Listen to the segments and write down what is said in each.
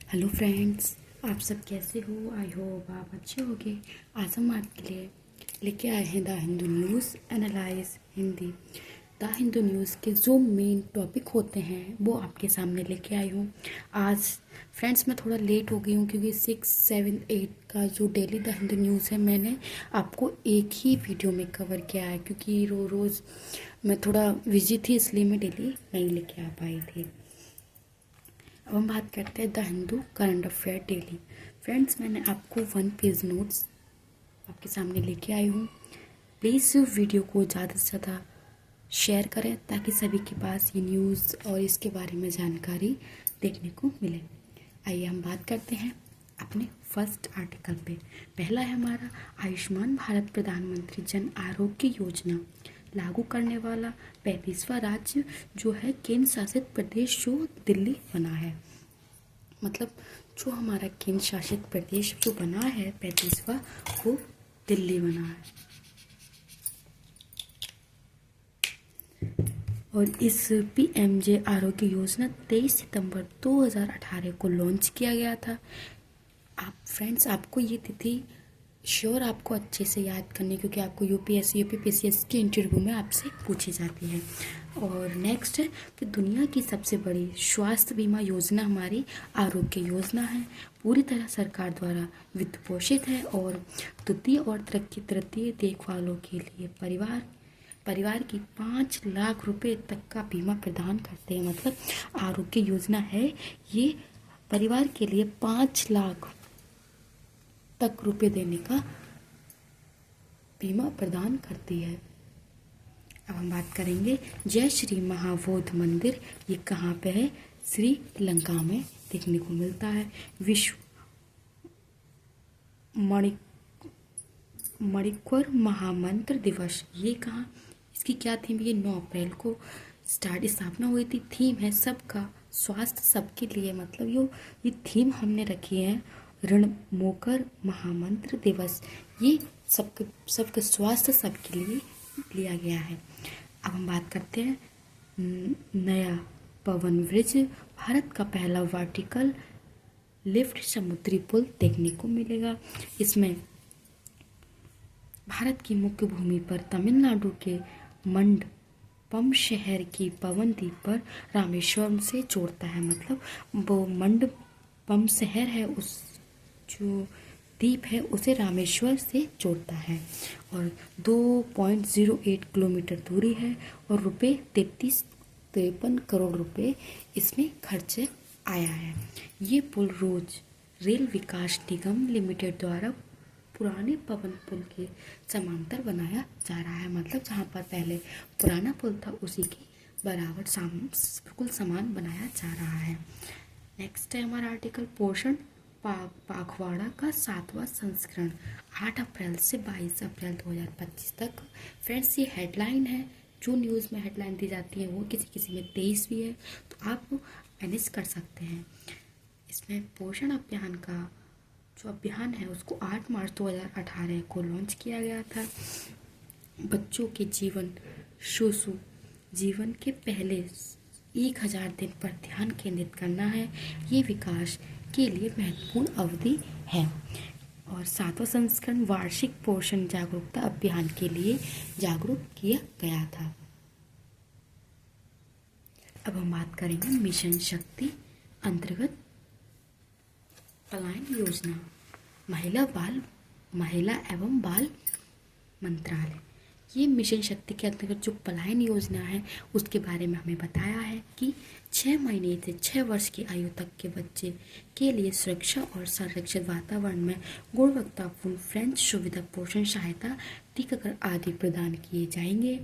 Hello friends, आप सब कैसे हो? आई होप आप अच्छे होंगे। आज हम आपके लिए लेके आए हैं the Hindu news analyse Hindi. The Hindu news के जो मेन टॉपिक होते हैं वो आपके सामने लेके आई हूँ। आज फ्रेंड्स मैं थोड़ा लेट हो गई हूँ क्योंकि 6, 7, 8 का जो डेली द हिंदू न्यूज़ है मैंने आपको एक ही वीडियो में कवर किया है, क्योंकि रोज़ मैं थोड़ा बिजी थी इसलिए मैं डेली नहीं लेके आ पाई थी। अब हम बात करते हैं the Hindu current affair daily. Friends, मैंने आपको 1 पेज नोट्स आपके सामने लेके आई हूँ। प्लीज़ वीडियो को ज़्यादा से ज़्यादा शेयर करें ताकि सभी के पास ये न्यूज़ और इसके बारे में जानकारी देखने को मिले। आइए हम बात करते हैं अपने फर्स्ट आर्टिकल पे। पहला है हमारा आयुष्मान भारत प्रधानमंत्री जन आरोग्य योजना लागू करने वाला 35वां राज्य जो है केंद्र शासित प्रदेश जो दिल्ली बना है। मतलब जो हमारा केंद्र शासित प्रदेश जो बना है 35वां, वो दिल्ली बना है। और इस पीएमजे आरोग्य योजना 23 सितंबर 2018 को लॉन्च किया गया था। आप फ्रेंड्स, आपको ये तिथि श्योर आपको अच्छे से याद करनी, क्योंकि आपको यूपीएससी यूपीपीसीएस के इंटरव्यू में आपसे पूछी जाती है। और नेक्स्ट है कि दुनिया की सबसे बड़ी स्वास्थ्य बीमा योजना हमारी आरोग्य योजना है। पूरी तरह सरकार द्वारा वित्त पोषित है और द्वितीय और तृतीय देखभालों के लिए परिवार की 5 लाख रुपए तक का बीमा प्रदान करते हैं। मतलब आरोग्य योजना है ये परिवार के लिए 5 लाख तक रुपए देने का बीमा प्रदान करती है। अब हम बात करेंगे जय श्री महाबोधि मंदिर। ये कहाँ पे है? श्रीलंका में देखने को मिलता है। विश्व मणिक्वर महामंत्र दिवस, ये कहाँ, इसकी क्या थीम? ये 9 अप्रैल को स्थापना हुई थी। थीम है सबका स्वास्थ्य सबके लिए। मतलब ये थीम हमने रखी है रणमोकर महामंत्र दिवस। ये सबके स्वास्थ्य सबके लिए लिया गया है। अब हम बात करते हैं नया पवन ब्रिज। भारत का पहला वर्टिकल लिफ्ट समुद्री पुल देखने को मिलेगा। इसमें भारत की मुख्य भूमि पर तमिलनाडु के मंडपम शहर की पवन द्वीप पर रामेश्वरम से जोड़ता है। मतलब वो मंडपम शहर है, उस जो द्वीप है उसे रामेश्वर से जोड़ता है। और 2.08 किलोमीटर दूरी है और रुपये 33-53 करोड़ रुपए इसमें खर्च आया है। ये पुल रेल विकास निगम लिमिटेड द्वारा पुराने पवन पुल के समांतर बनाया जा रहा है। मतलब जहाँ पर पहले पुराना पुल था उसी की बराबर बिल्कुल समान बनाया जा रहा है। नेक्स्ट है हमारा आर्टिकल पोषण पाखवाड़ा का 7वां संस्करण 8 अप्रैल से 22 अप्रैल 2025 तक। फ्रेंड्स, ये हेडलाइन है। जो न्यूज़ में हेडलाइन दी जाती है वो किसी किसी में 23 भी है, तो आप मैनेज कर सकते हैं। इसमें पोषण अभियान का जो अभियान है उसको 8 मार्च 2018 को लॉन्च किया गया था। बच्चों के जीवन के पहले 1000 दिन पर ध्यान केंद्रित करना है। ये विकास के लिए महत्वपूर्ण अवधि है। और 7वां संस्करण वार्षिक पोषण जागरूकता अभियान के लिए जागरूक किया गया था। अब हम बात करेंगे मिशन शक्ति अंतर्गत पलायन योजना। महिला एवं बाल मंत्रालय, ये मिशन शक्ति के अंतर्गत जो पलायन योजना है उसके बारे में हमें बताया है कि 6 महीने से 6 वर्ष की आयु तक के बच्चे के लिए सुरक्षा और संरक्षित वातावरण में गुणवत्तापूर्ण फ्रेंच सुविधा, पोषण सहायता, टीकाकरण आदि प्रदान किए जाएंगे।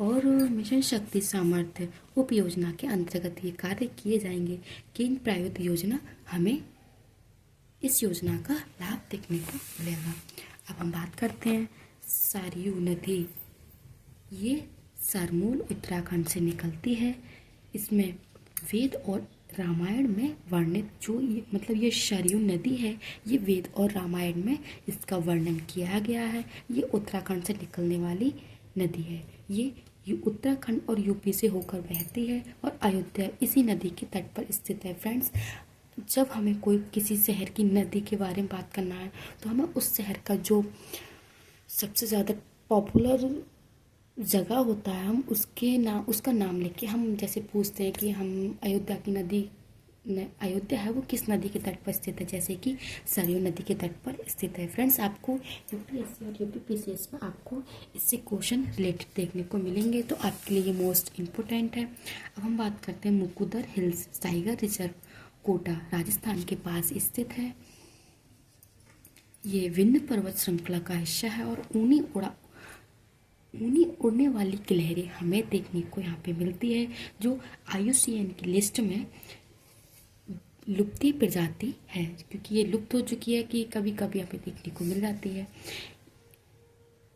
और मिशन शक्ति सामर्थ्य उप योजना के अंतर्गत ये कार्य किए जाएंगे। केंद्र प्रायोजित योजना, हमें इस योजना का लाभ देखने को मिलेगा। अब हम बात करते हैं सरयू नदी। ये सरमूल उत्तराखंड से निकलती है। इसमें वेद और रामायण में वर्णित ये सरयू नदी है, ये वेद और रामायण में इसका वर्णन किया गया है। ये उत्तराखंड से निकलने वाली नदी है। ये उत्तराखंड और यूपी से होकर बहती है और अयोध्या इसी नदी के तट पर स्थित है। फ्रेंड्स, जब हमें कोई किसी शहर की नदी के बारे में बात करना है तो हमें उस शहर का जो सबसे ज़्यादा पॉपुलर जगह होता है, हम उसका नाम लेके हम जैसे पूछते हैं कि हम अयोध्या की नदी अयोध्या है वो किस नदी के तट पर स्थित है, जैसे कि सरयू नदी के तट पर स्थित है। फ्रेंड्स, आपको यूपीएससी और यूपीपीसीएस में आपको इससे क्वेश्चन रिलेटेड देखने को मिलेंगे, तो आपके लिए ये मोस्ट इम्पोर्टेंट है। अब हम बात करते हैं Mukundra hills tiger reserve, Kota Rajasthan के पास स्थित है। ये विंध्य पर्वत श्रृंखला का हिस्सा है और ऊनी उड़ने वाली गिलहरी हमें देखने को यहाँ पे मिलती है, जो IUCN की लिस्ट में लुप्ती प्रजाति है, क्योंकि ये लुप्त हो चुकी है कि कभी कभी हमें देखने को मिल जाती है।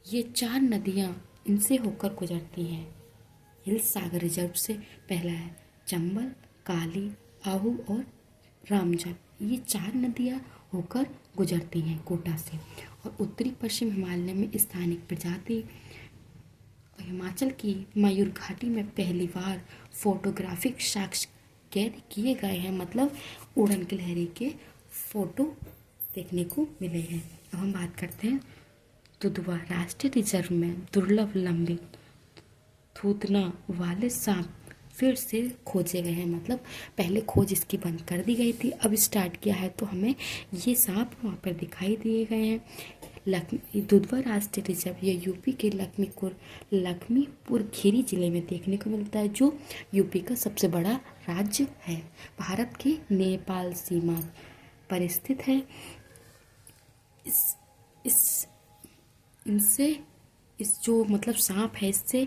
ये 4 नदियाँ इनसे होकर गुजरती हैं। हिल्स सागर रिजर्व से पहला है चंबल, काली, आहू और रामजल। ये 4 नदियाँ होकर गुजरती हैं कोटा से। और उत्तरी पश्चिम हिमालय में स्थानिक प्रजाति हिमाचल की मयूर घाटी में पहली बार फोटोग्राफिक साक्ष्य कैद किए गए हैं, मतलब उड़न गिलहरी के फोटो देखने को मिले हैं। अब हम बात करते हैं दुधवा राष्ट्रीय रिजर्व में दुर्लभ लंबी थूथना वाले सांप फिर से खोजे गए हैं, मतलब पहले खोज इसकी बंद कर दी गई थी, अब स्टार्ट किया है तो हमें ये सांप वहाँ पर दिखाई दिए गए हैं। दुधवा राष्ट्रीय रिजर्व ये यूपी के लखीमपुर खीरी जिले में देखने को मिलता है, जो यूपी का सबसे बड़ा राज्य है। भारत के नेपाल सीमा पर स्थित है। इस जो मतलब सांप है, इससे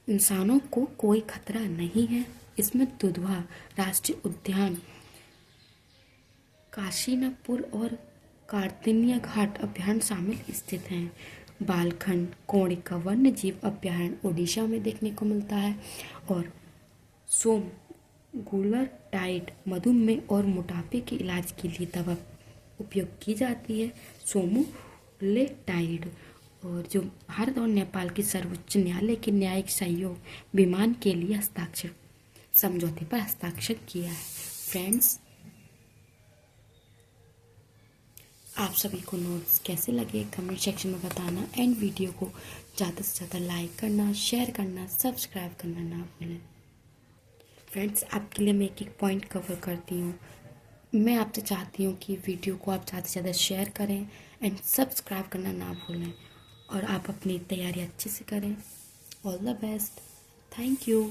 इंसानों को कोई खतरा नहीं है। इसमें दुधवा राष्ट्रीय उद्यान, काशीनापुर और कार्तिनिया घाट अभ्यारण्य शामिल स्थित हैं। बालखंड कोणिका वन्य जीव अभ्यारण्य ओडिशा में देखने को मिलता है। और सोमगुलटाइड मधुमेह और मोटापे के इलाज के लिए दवा उपयोग की जाती है, सोमोलेटाइड। और जो भारत और नेपाल के सर्वोच्च न्यायालय के न्यायिक सहयोग विमान के लिए समझौते पर हस्ताक्षर किया है। फ्रेंड्स, आप सभी को नोट्स कैसे लगे कमेंट सेक्शन में बताना, एंड वीडियो को ज़्यादा से ज़्यादा लाइक करना, शेयर करना, सब्सक्राइब करना ना भूलें। फ्रेंड्स, आपके लिए मैं एक पॉइंट कवर करती हूँ। मैं आपसे चाहती हूँ कि वीडियो को आप ज़्यादा से ज़्यादा शेयर करें एंड सब्सक्राइब करना ना भूलें, और आप अपनी तैयारी अच्छे से करें। All the best. Thank you.